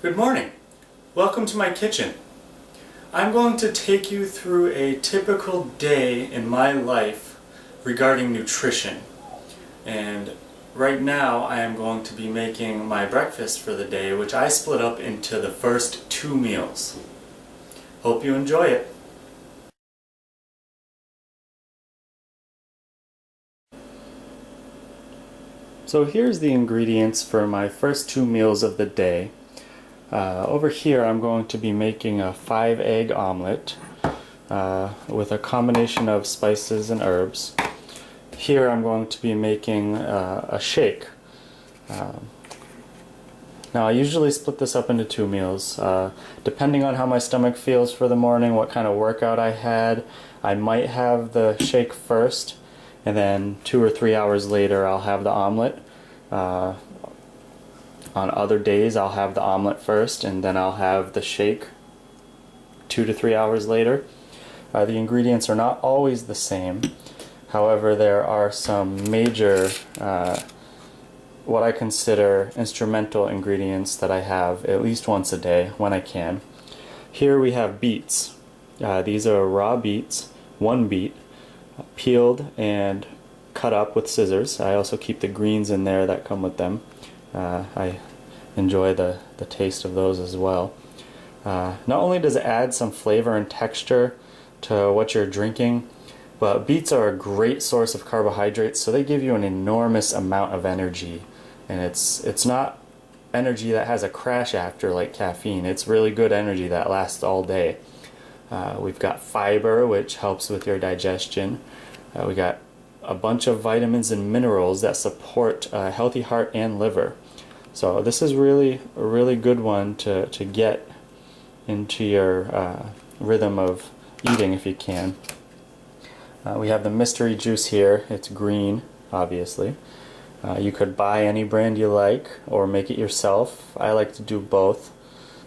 Good morning. Welcome to my kitchen. I'm going to take you through a typical day in my life regarding nutrition. And right now I am going to be making my breakfast for the day, which I split up into the first 2 meals. Hope you enjoy it. So here's the ingredients for my first 2 meals of the day. Over here I'm going to be making a 5-egg omelet with a combination of spices and herbs. Here I'm going to be making a shake. Now I usually split this up into 2 meals. Depending on how my stomach feels for the morning, what kind of workout I had, I might have the shake first, and then 2 or 3 hours later I'll have the omelet. On other days I'll have the omelet first and then I'll have the shake 2 to 3 hours later. The ingredients are not always the same. However, there are some major, what I consider instrumental ingredients that I have at least once a day when I can. Here we have beets. These are raw beets, 1 beet, peeled and cut up with scissors. I also keep the greens in there that come with them. I enjoy the taste of those as well. Not only does it add some flavor and texture to what you're drinking, but beets are a great source of carbohydrates, so they give you an enormous amount of energy. And it's not energy that has a crash after like caffeine. It's really good energy that lasts all day. We've got fiber, which helps with your digestion. We got a bunch of vitamins and minerals that support a healthy heart and liver. So this is really a really good one to get into your rhythm of eating if you can. We have the mystery juice here. It's green, obviously. You could buy any brand you like or make it yourself. I like to do both.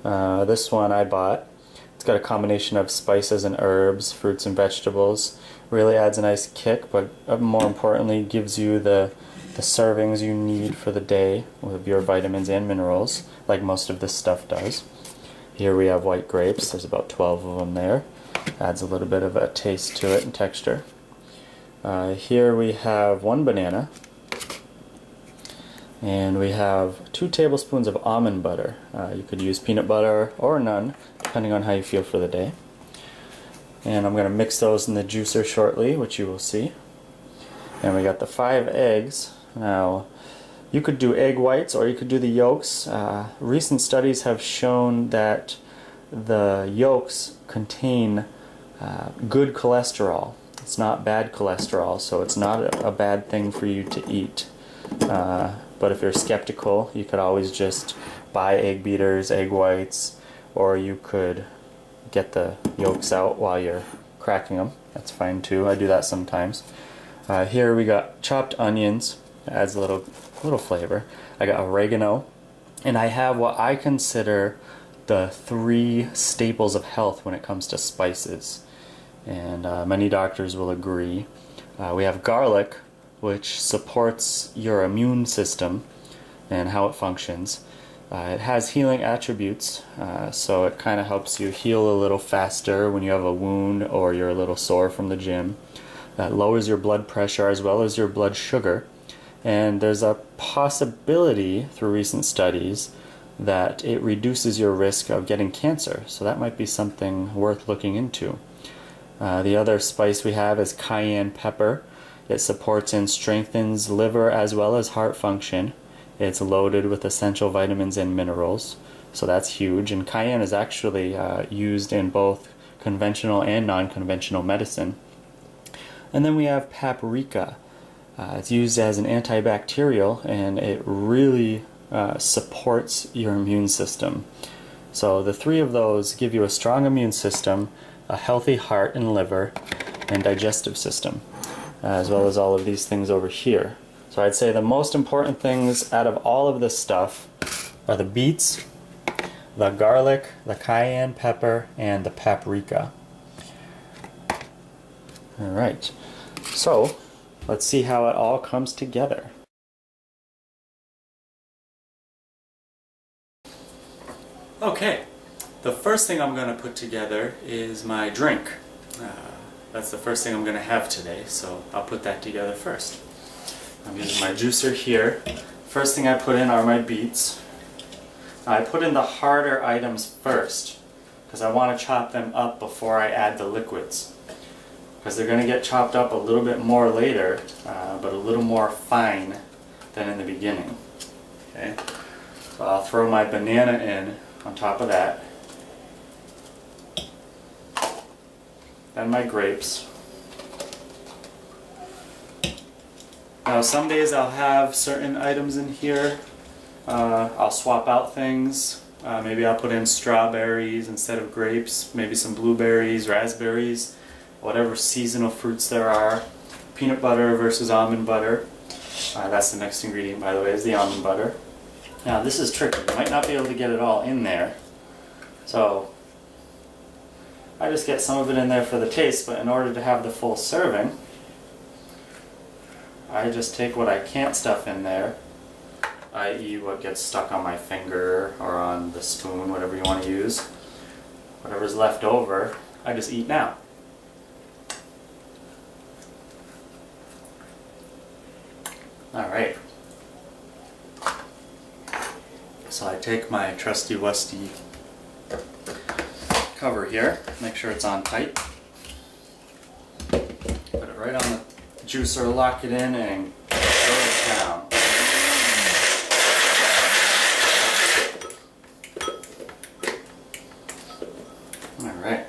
This one I bought. It's got a combination of spices and herbs, fruits and vegetables. Really adds a nice kick, but more importantly gives you the servings you need for the day with your vitamins and minerals, like most of this stuff does. Here we have white grapes. There's about 12 of them there. Adds a little bit of a taste to it and texture. Here we have 1 banana. And we have 2 tablespoons of almond butter. You could use peanut butter or none, depending on how you feel for the day. And I'm going to mix those in the juicer shortly, which you will see. And we got the 5 eggs. Now, you could do egg whites or you could do the yolks. Recent studies have shown that the yolks contain good cholesterol. It's not bad cholesterol, so it's not a bad thing for you to eat. But if you're skeptical, you could always just buy egg beaters, egg whites, or you could get the yolks out while you're cracking them. That's fine too. I do that sometimes. Here we got chopped onions. Adds a little flavor. I got oregano, and I have what I consider the 3 staples of health when it comes to spices, and many doctors will agree. We have garlic, which supports your immune system and how it functions. It has healing attributes, so it kind of helps you heal a little faster when you have a wound or you're a little sore from the gym. That lowers your blood pressure as well as your blood sugar. And there's a possibility through recent studies that it reduces your risk of getting cancer, so that might be something worth looking into. The other spice we have is cayenne pepper. It supports and strengthens liver as well as heart function. It's loaded with essential vitamins and minerals, so that's huge. And cayenne is actually used in both conventional and non-conventional medicine. And then we have paprika. It's used as an antibacterial, and it really supports your immune system. So the 3 of those give you a strong immune system, a healthy heart and liver, and digestive system, as well as all of these things over here. So I'd say the most important things out of all of this stuff are the beets, the garlic, the cayenne pepper, and the paprika. Alright, so let's see how it all comes together. Okay, the first thing I'm going to put together is my drink. That's the first thing I'm going to have today, so I'll put that together first. I'm using my juicer here. First thing I put in are my beets. I put in the harder items first because I want to chop them up before I add the liquids, because they're going to get chopped up a little bit more later, but a little more fine than in the beginning. Okay, so I'll throw my banana in on top of that. Then my grapes. Now some days I'll have certain items in here. I'll swap out things. Maybe I'll put in strawberries instead of grapes, maybe some blueberries, raspberries, whatever seasonal fruits there are. Peanut butter versus almond butter. That's the next ingredient, by the way, is the almond butter. Now this is tricky. You might not be able to get it all in there. So I just get some of it in there for the taste, but in order to have the full serving, I just take what I can't stuff in there, i.e. what gets stuck on my finger or on the spoon, whatever you want to use. Whatever's left over, I just eat now. Alright. So I take my trusty wusty cover here, make sure it's on tight. Put it right on the juicer, lock it in, and throw it down. Alright.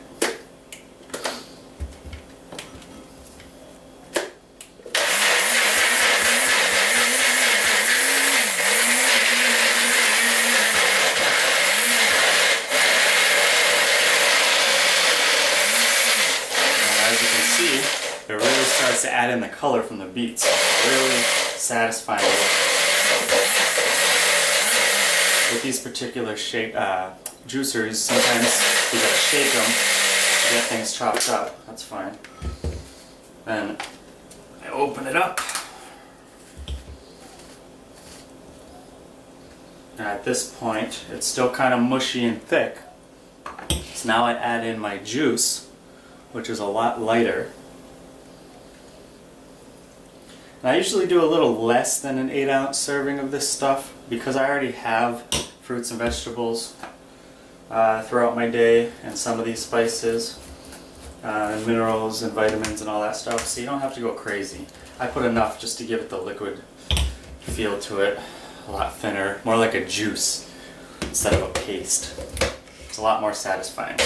It really starts to add in the color from the beets. Really satisfying. With these particular shape juicers, sometimes you gotta shake them to get things chopped up. That's fine. Then I open it up. And at this point, it's still kind of mushy and thick. So now I add in my juice, which is a lot lighter. And I usually do a little less than an 8-ounce serving of this stuff because I already have fruits and vegetables throughout my day, and some of these spices and minerals and vitamins and all that stuff, so you don't have to go crazy. I put enough just to give it the liquid feel to it, a lot thinner, more like a juice instead of a paste. It's a lot more satisfying.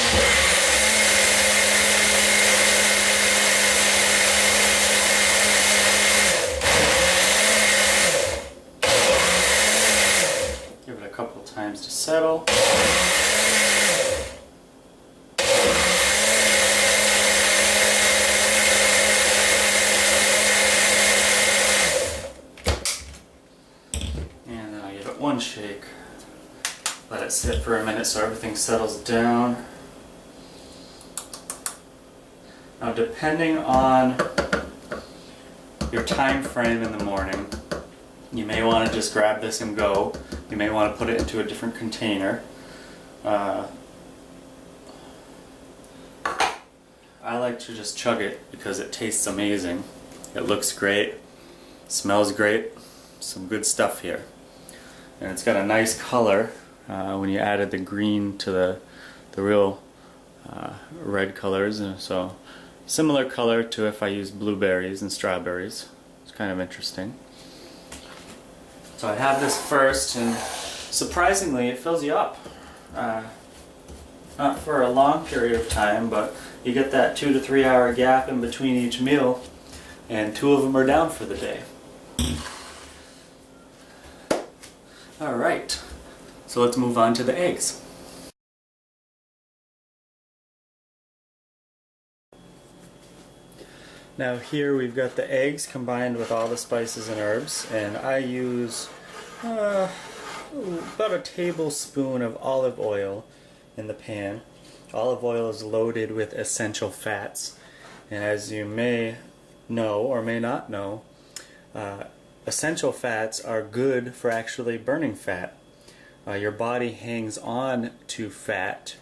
Times to settle. And then I give it one shake. Let it sit for a minute so everything settles down. Now, depending on your time frame in the morning, you may want to just grab this and go. You may want to put it into a different container. I like to just chug it because it tastes amazing. It looks great, smells great, some good stuff here. And it's got a nice color when you added the green to the real red colors. And so similar color to if I use blueberries and strawberries. It's kind of interesting. So I have this first, and surprisingly it fills you up. Not for a long period of time, but you get that 2 to 3 hour gap in between each meal, and 2 of them are down for the day. Alright, so let's move on to the eggs. Now here we've got the eggs combined with all the spices and herbs, and I use about a tablespoon of olive oil in the pan. Olive oil is loaded with essential fats, and as you may know or may not know, essential fats are good for actually burning fat. Your body hangs on to fat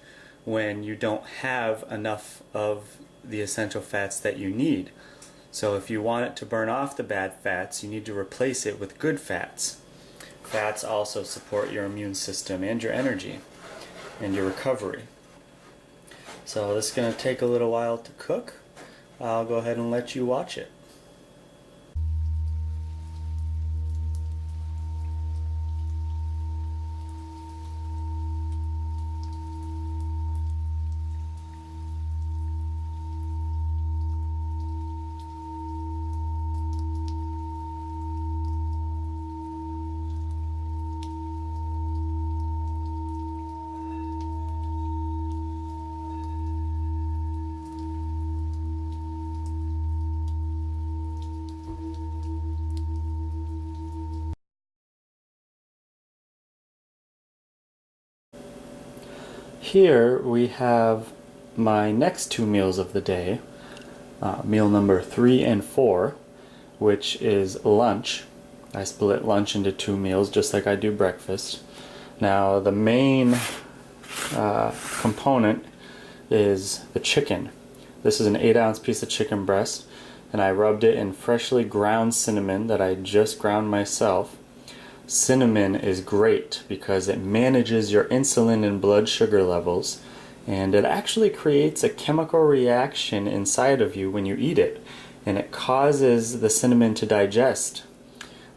when you don't have enough of the essential fats that you need. So if you want it to burn off the bad fats, you need to replace it with good fats. Fats also support your immune system and your energy and your recovery. So this is going to take a little while to cook. I'll go ahead and let you watch it. Here we have my next two meals of the day, meal number 3 and 4, which is lunch. I split lunch into 2 meals just like I do breakfast. Now the main component is the chicken. This is an 8-ounce piece of chicken breast, and I rubbed it in freshly ground cinnamon that I just ground myself. Cinnamon is great because it manages your insulin and blood sugar levels, and it actually creates a chemical reaction inside of you when you eat it, and it causes the cinnamon to digest,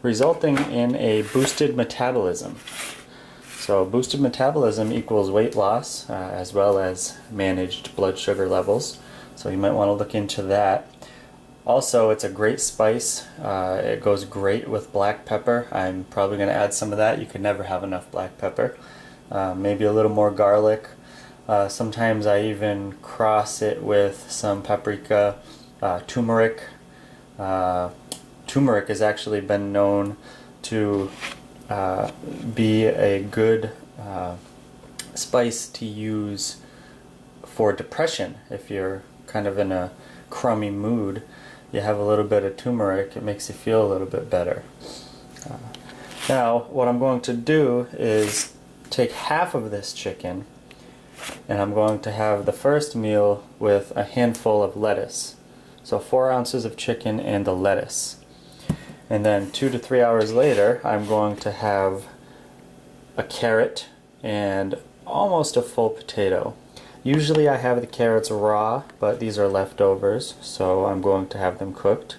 resulting in a boosted metabolism. So boosted metabolism equals weight loss as well as managed blood sugar levels, so you might want to look into that. Also, it's a great spice. It goes great with black pepper. I'm probably going to add some of that. You can never have enough black pepper. Maybe a little more garlic. Sometimes I even cross it with some paprika, turmeric. Turmeric has actually been known to be a good spice to use for depression. If you're kind of in a crummy mood, you have a little bit of turmeric, it makes you feel a little bit better. Now what I'm going to do is take half of this chicken, and I'm going to have the first meal with a handful of lettuce. So 4 ounces of chicken and the lettuce. And then 2 to 3 hours later, I'm going to have a carrot and almost a full potato. Usually I have the carrots raw, but these are leftovers, so I'm going to have them cooked.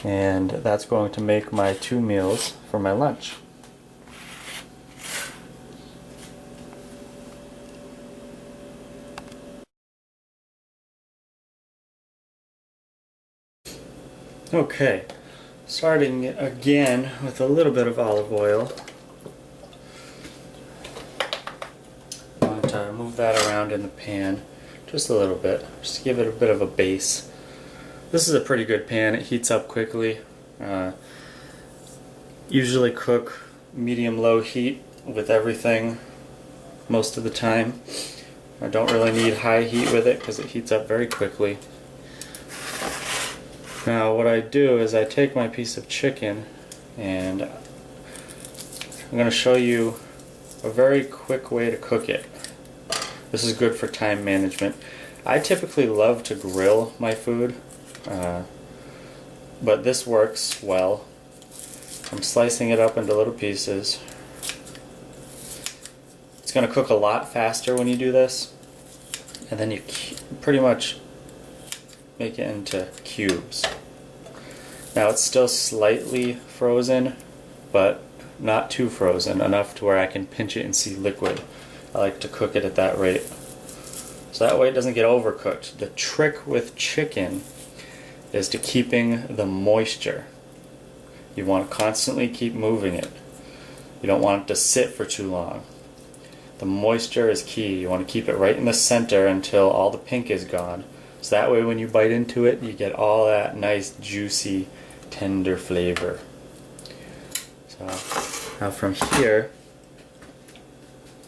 And that's going to make my 2 meals for my lunch. Okay, starting again with a little bit of olive oil. Move that around in the pan just a little bit, just to give it a bit of a base. This is a pretty good pan, it heats up quickly. Usually cook medium-low heat with everything most of the time. I don't really need high heat with it because it heats up very quickly. Now what I do is I take my piece of chicken and I'm going to show you a very quick way to cook it. This is good for time management. I typically love to grill my food, but this works well. I'm slicing it up into little pieces. It's going to cook a lot faster when you do this, and then you pretty much make it into cubes. Now it's still slightly frozen, but not too frozen, enough to where I can pinch it and see liquid. I like to cook it at that rate, so that way it doesn't get overcooked. The trick with chicken is to keeping the moisture. You want to constantly keep moving it. You don't want it to sit for too long. The moisture is key. You want to keep it right in the center until all the pink is gone. So that way when you bite into it, you get all that nice, juicy, tender flavor. So now from here,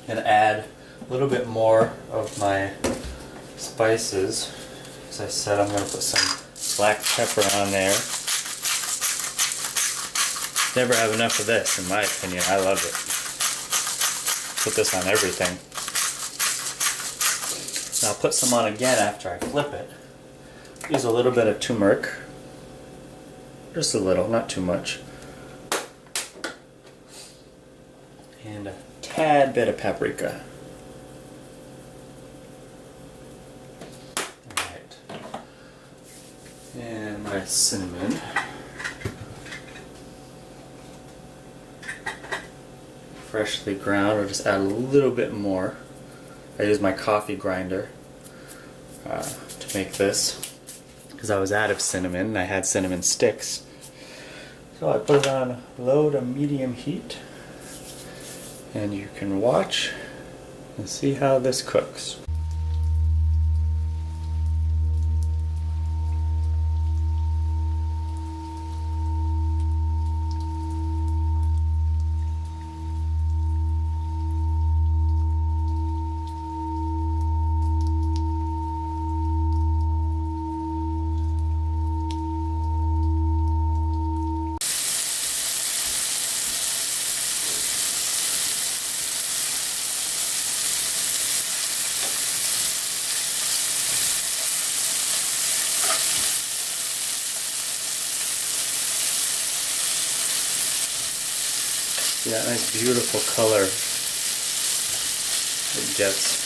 and add a little bit more of my spices. As I said, I'm going to put some black pepper on there. Never have enough of this, in my opinion. I love it. put this on everything. Now I'll put some on again after I flip it. Use a little bit of turmeric. Just a little, not too much. And a tad bit of paprika. Alright. And my cinnamon. Freshly ground, or just add a little bit more. I use my coffee grinder to make this because I was out of cinnamon and I had cinnamon sticks. So I put it on low to medium heat and you can watch and see how this cooks. See that nice beautiful color it gets.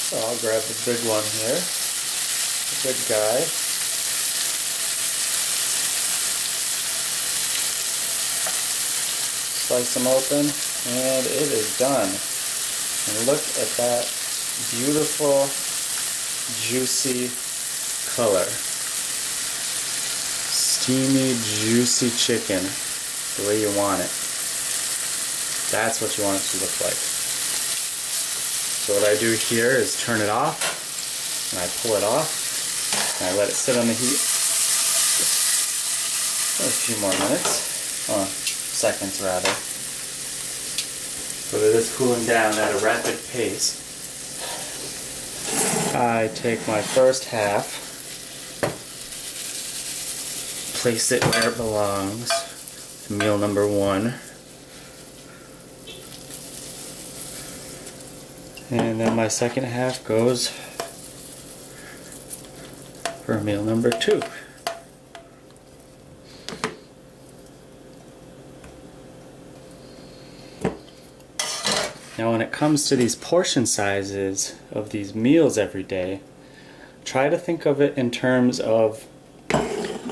So I'll grab the big one here, the big guy. Slice them open, and it is done. And look at that beautiful, juicy color. Steamy, juicy chicken, the way you want it. That's what you want it to look like. So what I do here is turn it off, and I pull it off, and I let it sit on the heat for a few more minutes. Seconds rather. So it is cooling down at a rapid pace. I take my first half, place it where it belongs, meal number 1, and then my second half goes for meal number 2. Now when it comes to these portion sizes of these meals every day, try to think of it in terms of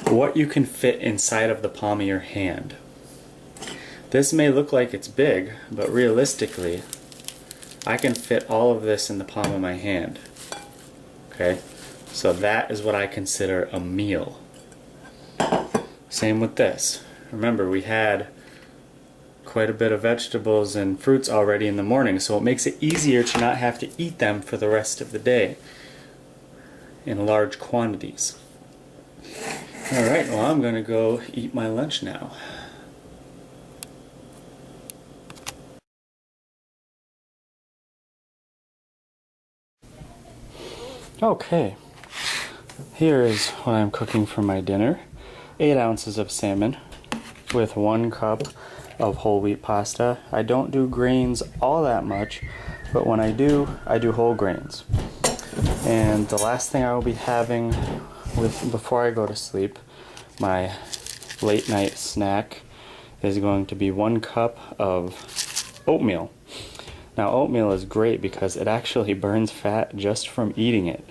what you can fit inside of the palm of your hand. This may look like it's big, but realistically, I can fit all of this in the palm of my hand. Okay? So that is what I consider a meal. Same with this. Remember, we had quite a bit of vegetables and fruits already in the morning, so it makes it easier to not have to eat them for the rest of the day in large quantities. Alright, well I'm going to go eat my lunch now. Okay, here is what I'm cooking for my dinner. 8 ounces of salmon with 1 cup of whole wheat pasta. I don't do grains all that much, but when I do whole grains. And the last thing I will be having before I go to sleep, my late night snack, is going to be 1 cup of oatmeal. Now oatmeal is great because it actually burns fat just from eating it,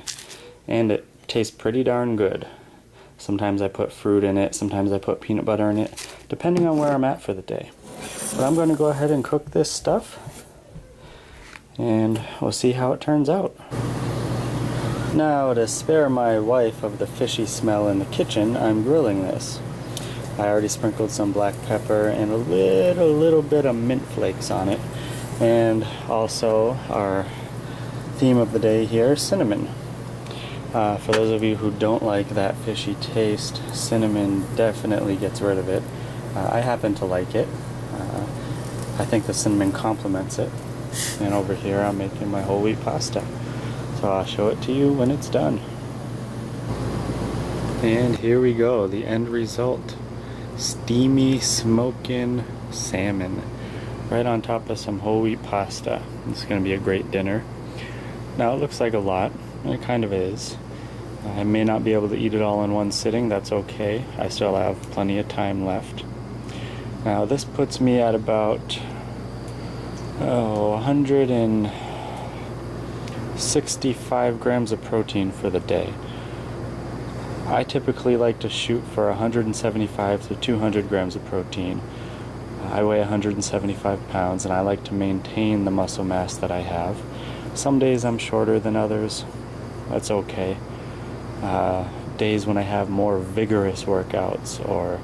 and it tastes pretty darn good. Sometimes I put fruit in it, sometimes I put peanut butter in it, depending on where I'm at for the day. But I'm going to go ahead and cook this stuff, and we'll see how it turns out. Now, to spare my wife of the fishy smell in the kitchen, I'm grilling this. I already sprinkled some black pepper and a little bit of mint flakes on it, and also our theme of the day here, cinnamon. For those of you who don't like that fishy taste, cinnamon definitely gets rid of it. I happen to like it. I think the cinnamon complements it. And over here I'm making my whole wheat pasta. So I'll show it to you when it's done. And here we go, the end result. Steamy, smoking salmon. Right on top of some whole wheat pasta. It's going to be a great dinner. Now it looks like a lot, and it kind of is. I may not be able to eat it all in one sitting, that's okay. I still have plenty of time left. Now this puts me at about 165 grams of protein for the day. I typically like to shoot for 175 to 200 grams of protein. I weigh 175 pounds and I like to maintain the muscle mass that I have. Some days I'm shorter than others. That's okay. Days when I have more vigorous workouts or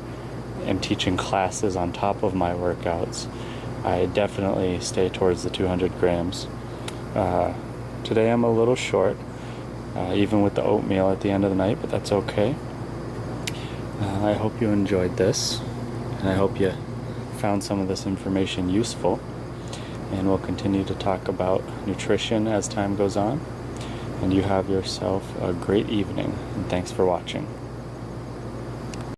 am teaching classes on top of my workouts, I definitely stay towards the 200 grams. Today I'm a little short, even with the oatmeal at the end of the night, but that's okay. I hope you enjoyed this, and I hope you found some of this information useful. And we'll continue to talk about nutrition as time goes on. And you have yourself a great evening, and thanks for watching.